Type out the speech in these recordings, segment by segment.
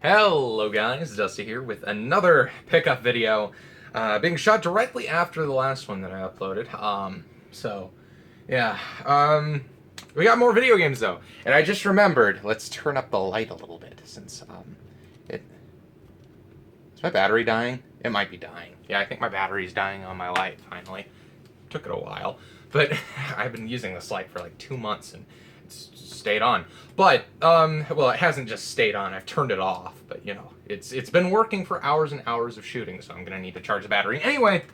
Hello guys, Dusty here with another pickup video, being shot directly after the last one that I uploaded. We got more video games though, and I just remembered, let's turn up the light a little bit since, is my battery dying? It might be dying. Yeah, I think my battery's dying on my light finally. Took it a while, but I've been using this light for like 2 months and it's stayed on. But well, it hasn't just stayed on. I've turned it off, but you know, it's been working for hours and hours of shooting, so I'm gonna need to charge the battery. Anyway,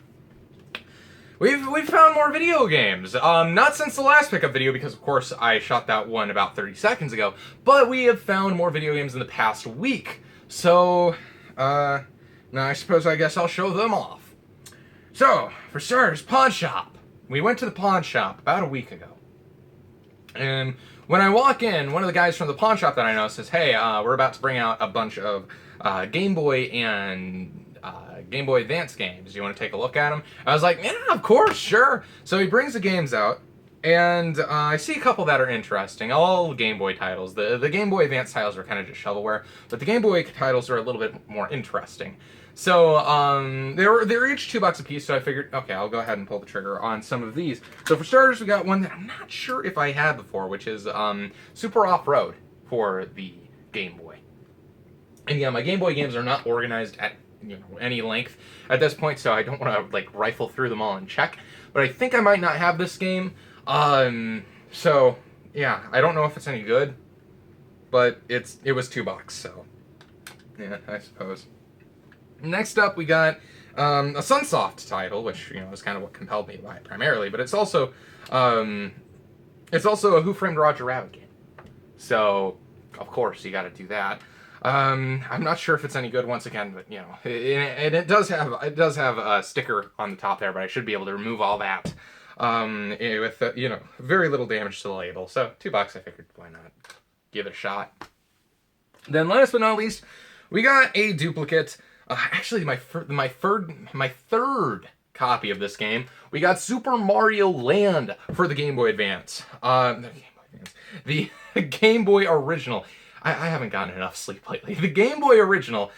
we've found more video games. Not since the last pickup video, because of course I shot that one about 30 seconds ago. But we have found more video games in the past week. So now I guess I'll show them off. So for starters, Pawnshop. We went to the Pawnshop about a week ago. And when I walk in, one of the guys from the pawn shop that I know says, "Hey, we're about to bring out a bunch of Game Boy and Game Boy Advance games. Do you want to take a look at them?" I was like, "Yeah, of course, sure." So he brings the games out, and I see a couple that are interesting. All Game Boy titles. The Game Boy Advance titles are kind of just shovelware, but the Game Boy titles are a little bit more interesting. So they're each $2 a piece. So I figured, okay, I'll go ahead and pull the trigger on some of these. So for starters, we got one that I'm not sure if I had before, which is Super Off-Road for the Game Boy. And yeah, my Game Boy games are not organized at any length at this point, so I don't want to like rifle through them all and check. But I think I might not have this game. So yeah, I don't know if it's any good, but it was $2, so yeah, I suppose. Next up, we got a Sunsoft title, which is kind of what compelled me to buy it primarily. But it's also a Who Framed Roger Rabbit game, so of course you got to do that. I'm not sure if it's any good once again, but it does have a sticker on the top there, but I should be able to remove all that with very little damage to the label. So $2, I figured, why not give it a shot. Then last but not least, we got a duplicate. Actually, my third copy of this game. We got Super Mario Land for the Game Boy Advance. The Game Boy Original. I haven't gotten enough sleep lately. The Game Boy Original,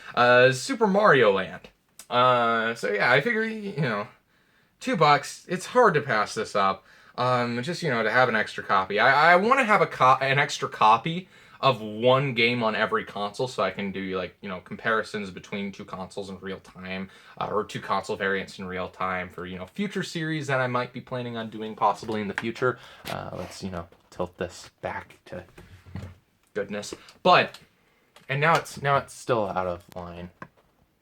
Super Mario Land. So yeah, I figure $2. It's hard to pass this up. Just to have an extra copy. I want to have an extra copy of one game on every console, so I can do comparisons between two consoles in real time, or two console variants in real time for future series that I might be planning on doing possibly in the future. Let's tilt this back to goodness. And now it's still out of line,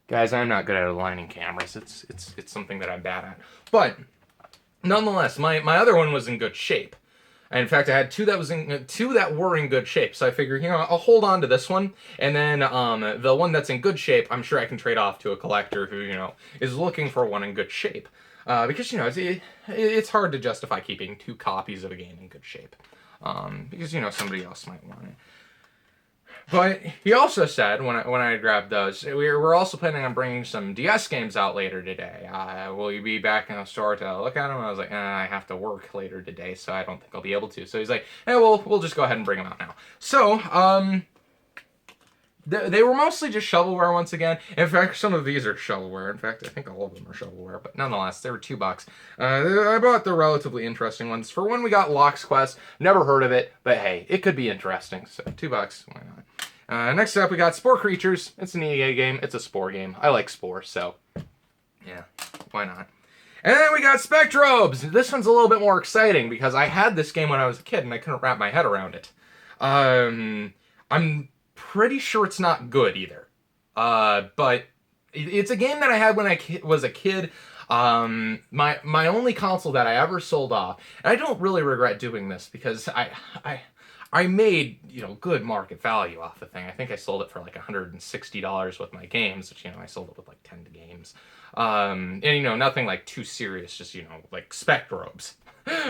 guys. I'm not good at aligning cameras. It's something that I'm bad at. But nonetheless, my other one was in good shape. And in fact, I had two that were in good shape. So I figured, I'll hold on to this one, and then the one that's in good shape, I'm sure I can trade off to a collector who is looking for one in good shape. Because it's hard to justify keeping 2 copies of a game in good shape, because somebody else might want it. But he also said, when I grabbed those, we're also planning on bringing some DS games out later today. Will you be back in the store to look at them? I was like, I have to work later today, so I don't think I'll be able to. So he's like, we'll just go ahead and bring them out now. So, they were mostly just shovelware once again. In fact, some of these are shovelware. In fact, I think all of them are shovelware, but nonetheless, they were $2. I bought the relatively interesting ones. For one, we got Lock's Quest. Never heard of it, but hey, it could be interesting, so $2, why not? Next up, we got Spore Creatures. It's an EA game. It's a Spore game. I like Spore, so yeah, why not? And then we got Spectrobes. This one's a little bit more exciting because I had this game when I was a kid and I couldn't wrap my head around it. I'm pretty sure it's not good either. But it's a game that I had when I was a kid. My only console that I ever sold off, and I don't really regret doing this because I made, good market value off the thing. I think I sold it for like $160 with my games, which, I sold it with like 10 games. And, nothing like too serious, just, like Spectrobes,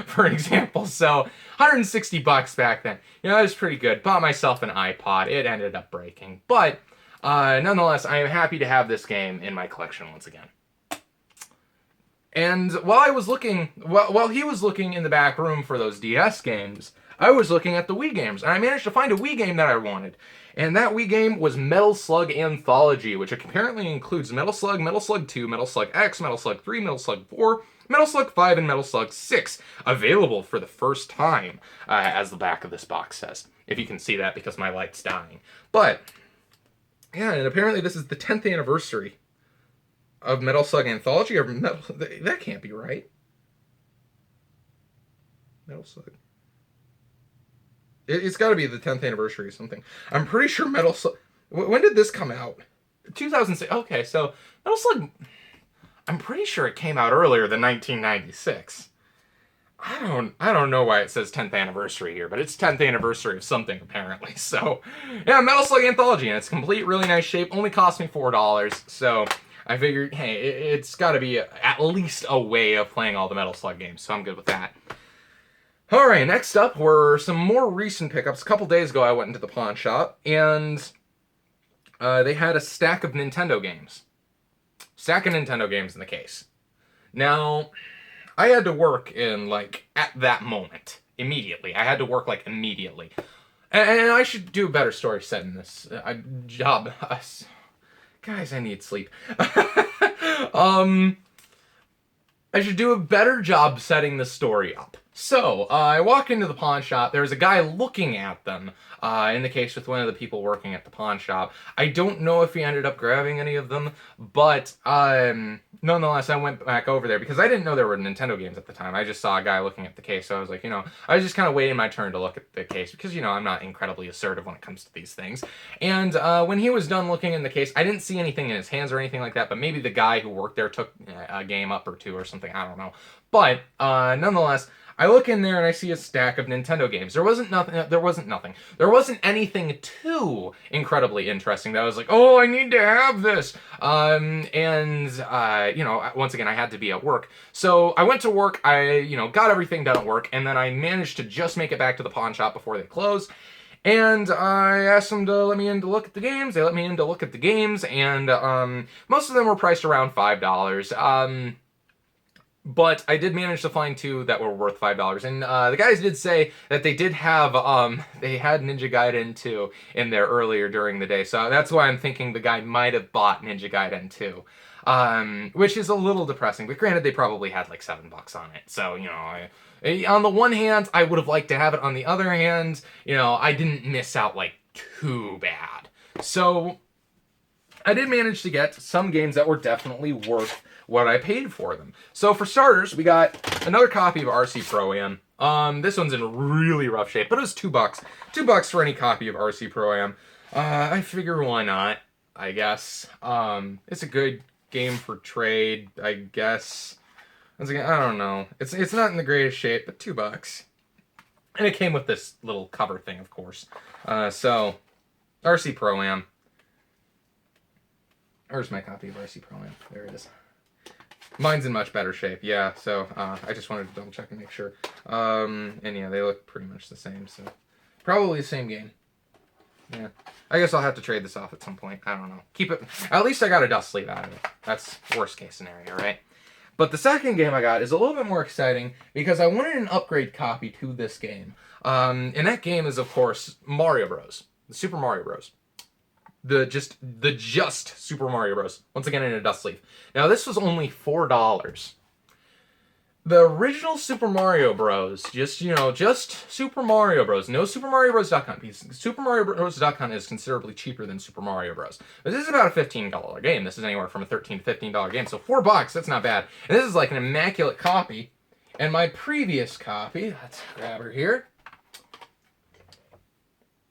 for example. So $160 back then, that was pretty good. Bought myself an iPod. It ended up breaking. But nonetheless, I am happy to have this game in my collection once again. And while he was looking in the back room for those DS games, I was looking at the Wii games, and I managed to find a Wii game that I wanted. And that Wii game was Metal Slug Anthology, which apparently includes Metal Slug, Metal Slug 2, Metal Slug X, Metal Slug 3, Metal Slug 4, Metal Slug 5, and Metal Slug 6, available for the first time, as the back of this box says. If you can see that, because my light's dying. But, yeah, and apparently this is the 10th anniversary of Metal Slug Anthology, or that can't be right. Metal Slug. It's got to be the 10th anniversary or something. I'm pretty sure Metal Slug... When did this come out? 2006. Okay, so Metal Slug... I'm pretty sure it came out earlier than 1996. I don't know why it says 10th anniversary here, but it's 10th anniversary of something, apparently. So, yeah, Metal Slug Anthology, and it's complete, really nice shape. Only cost me $4, so I figured, hey, it's got to be at least a way of playing all the Metal Slug games, so I'm good with that. Alright, next up were some more recent pickups. A couple days ago I went into the pawn shop, and they had a stack of Nintendo games. Stack of Nintendo games in the case. Now, I had to work at that moment. Immediately. I had to work, immediately. And I should do a better story setting this job. Guys, I need sleep. I should do a better job setting the story up. So, I walk into the pawn shop. There's a guy looking at them, in the case with one of the people working at the pawn shop. I don't know if he ended up grabbing any of them, but nonetheless, I went back over there because I didn't know there were Nintendo games at the time. I just saw a guy looking at the case, so I was like, I was just kind of waiting my turn to look at the case because, I'm not incredibly assertive when it comes to these things. And when he was done looking in the case, I didn't see anything in his hands or anything like that, but maybe the guy who worked there took a game up or two or something, I don't know. But nonetheless, I look in there and I see a stack of Nintendo games. There wasn't nothing. There wasn't anything too incredibly interesting that I was like, oh, I need to have this. Once again, I had to be at work. So I went to work, I, got everything done at work, and then I managed to just make it back to the pawn shop before they closed. And I asked them to let me in to look at the games. They let me in to look at the games, and most of them were priced around $5. But I did manage to find two that were worth $5. And the guys did say that they did have, they had Ninja Gaiden 2 in there earlier during the day. So that's why I'm thinking the guy might have bought Ninja Gaiden 2. Which is a little depressing. But granted, they probably had like $7 on it. So, on the one hand, I would have liked to have it. On the other hand, I didn't miss out like too bad. So I did manage to get some games that were definitely worth what I paid for them. So for starters, we got another copy of RC Pro-Am. This one's in really rough shape, but it was $2. $2 for any copy of RC Pro-Am. I figure why not, I guess. It's a good game for trade, I guess. Once again, I don't know. It's not in the greatest shape, but $2. And it came with this little cover thing, of course. So, RC Pro-Am. Where's my copy of RC Pro-Am? There it is. Mine's in much better shape, yeah, so I just wanted to double check and make sure. And yeah, they look pretty much the same, so probably the same game. Yeah, I guess I'll have to trade this off at some point. I don't know. Keep it. At least I got a dust sleeve out of it. That's worst case scenario, right? But the second game I got is a little bit more exciting because I wanted an upgrade copy to this game. And that game is, of course, Mario Bros. The Super Mario Bros. The just Super Mario Bros. Once again in a dust sleeve. Now this was only $4. The original Super Mario Bros. Just Super Mario Bros. No Super Mario Bros.com. Super Mario Bros.com is considerably cheaper than Super Mario Bros. But this is about a $15 game. This is anywhere from a $13 to $15 game. So $4, that's not bad. And this is like an immaculate copy. And my previous copy, let's grab her here,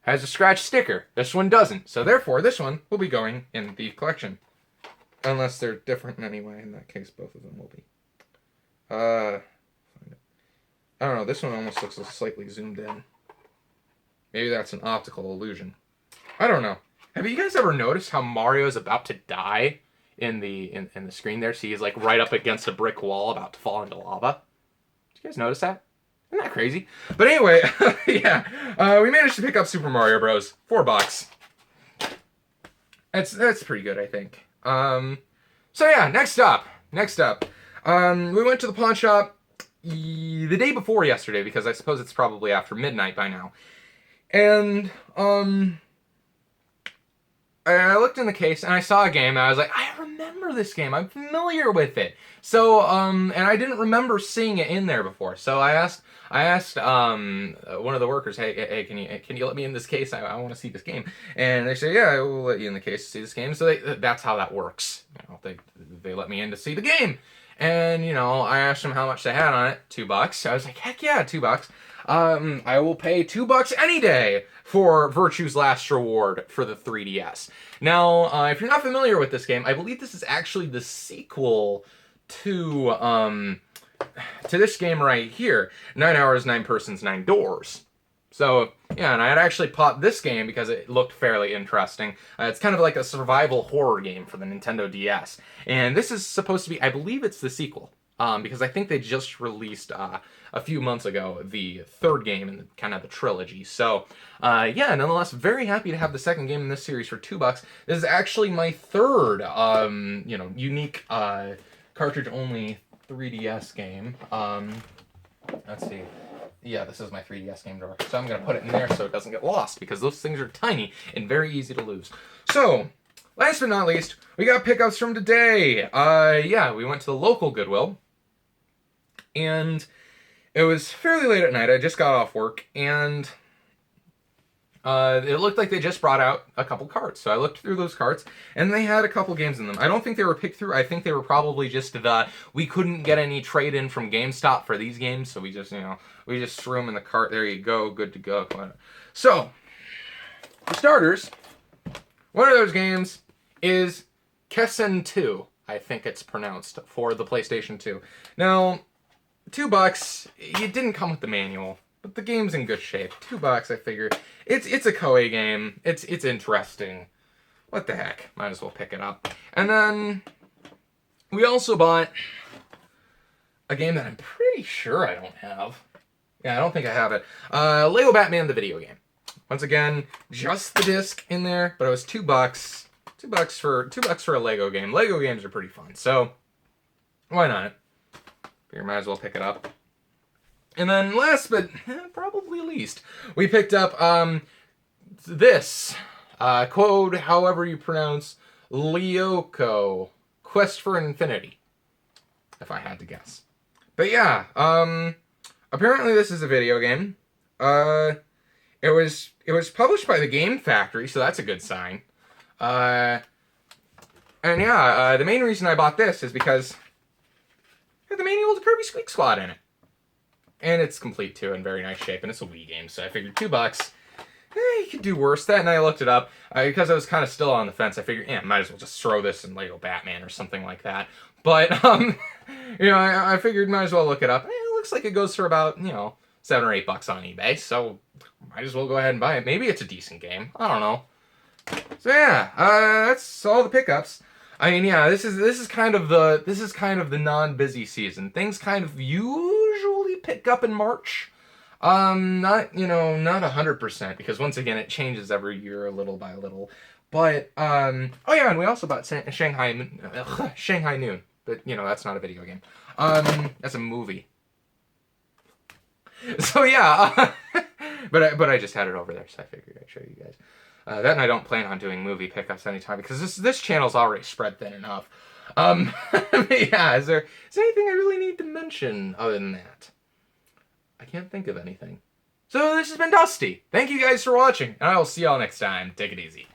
has a scratch sticker. This one doesn't. So therefore, this one will be going in the collection. Unless they're different in any way. In that case, both of them will be. I don't know. This one almost looks slightly zoomed in. Maybe that's an optical illusion. I don't know. Have you guys ever noticed how Mario's about to die in the screen there? See, he's like right up against a brick wall about to fall into lava. Did you guys notice that? Isn't that crazy? But anyway, yeah, we managed to pick up Super Mario Bros. $4. That's pretty good, I think. So yeah, next up, we went to the pawn shop. the day before yesterday, because I suppose it's probably after midnight by now. And, I looked in the case and I saw a game and I was like, I remember this game. I'm familiar with it. So, and I didn't remember seeing it in there before. So I asked one of the workers, hey, can you let me in this case? I want to see this game. And they say, yeah, I will let you in the case to see this game. So that's how that works. You know, they let me in to see the game. And, you know, I asked them how much they had on it. $2. I was like, heck yeah, $2. I will pay $2 any day for Virtue's Last Reward for the 3DS. Now, if you're not familiar with this game, I believe this is actually the sequel to this game right here, 9 Hours, 9 Persons, 9 Doors. So, yeah, and I had actually bought this game because it looked fairly interesting. It's kind of like a survival horror game for the Nintendo DS. And this is supposed to be, I believe it's the sequel. Because I think they just released, a few months ago, the third game in kind of the trilogy. So, yeah, nonetheless, very happy to have the second game in this series for $2. This is actually my third, unique, cartridge-only 3DS game. Let's see. Yeah, this is my 3DS game drawer. So I'm going to put it in there so it doesn't get lost, because those things are tiny and very easy to lose. So, last but not least, we got pickups from today. Yeah, we went to the local Goodwill, and it was fairly late at night. I just got off work, and it looked like they just brought out a couple carts. So I looked through those carts, and they had a couple games in them. I don't think they were picked through. I think they were probably just we couldn't get any trade-in from GameStop for these games, so we just threw them in the cart. There you go, good to go. So, for starters, one of those games is Kessen 2, I think it's pronounced, for the PlayStation 2. Now, $2, it didn't come with the manual, but the game's in good shape. $2, I figure. It's a Koei game. It's interesting. What the heck? Might as well pick it up. And then we also bought a game that I'm pretty sure I don't have. Yeah, I don't think I have it. Lego Batman the video game. Once again, just the disc in there, but it was $2. $2 for a Lego game. Lego games are pretty fun, so why not? You might as well pick it up. And then last but probably least, we picked up this code, however you pronounce, Lyoko Quest for Infinity, if I had to guess. But yeah, apparently this is a video game. It was published by the Game Factory, so that's a good sign. And yeah, the main reason I bought this is because the manual to Kirby Squeak Squad in it. And it's complete too, in very nice shape, and it's a Wii game, so I figured $2, you could do worse. That night I looked it up, because I was kind of still on the fence, I figured, might as well just throw this in Lego Batman or something like that. But, I figured might as well look it up. It looks like it goes for about, $7 or $8 on eBay, so might as well go ahead and buy it. Maybe it's a decent game. I don't know. So yeah, that's all the pickups. I mean, yeah, this is kind of the non-busy season. Things kind of usually pick up in March. Not 100%, because once again it changes every year little by little. But oh yeah, and we also bought Shanghai Noon, but that's not a video game. That's a movie. So yeah, but I just had it over there, so I figured I'd show you guys. That, and I don't plan on doing movie pickups anytime, because this channel's already spread thin enough. Yeah, is there anything I really need to mention other than that? I can't think of anything. So this has been Dusty. Thank you guys for watching, and I will see y'all next time. Take it easy.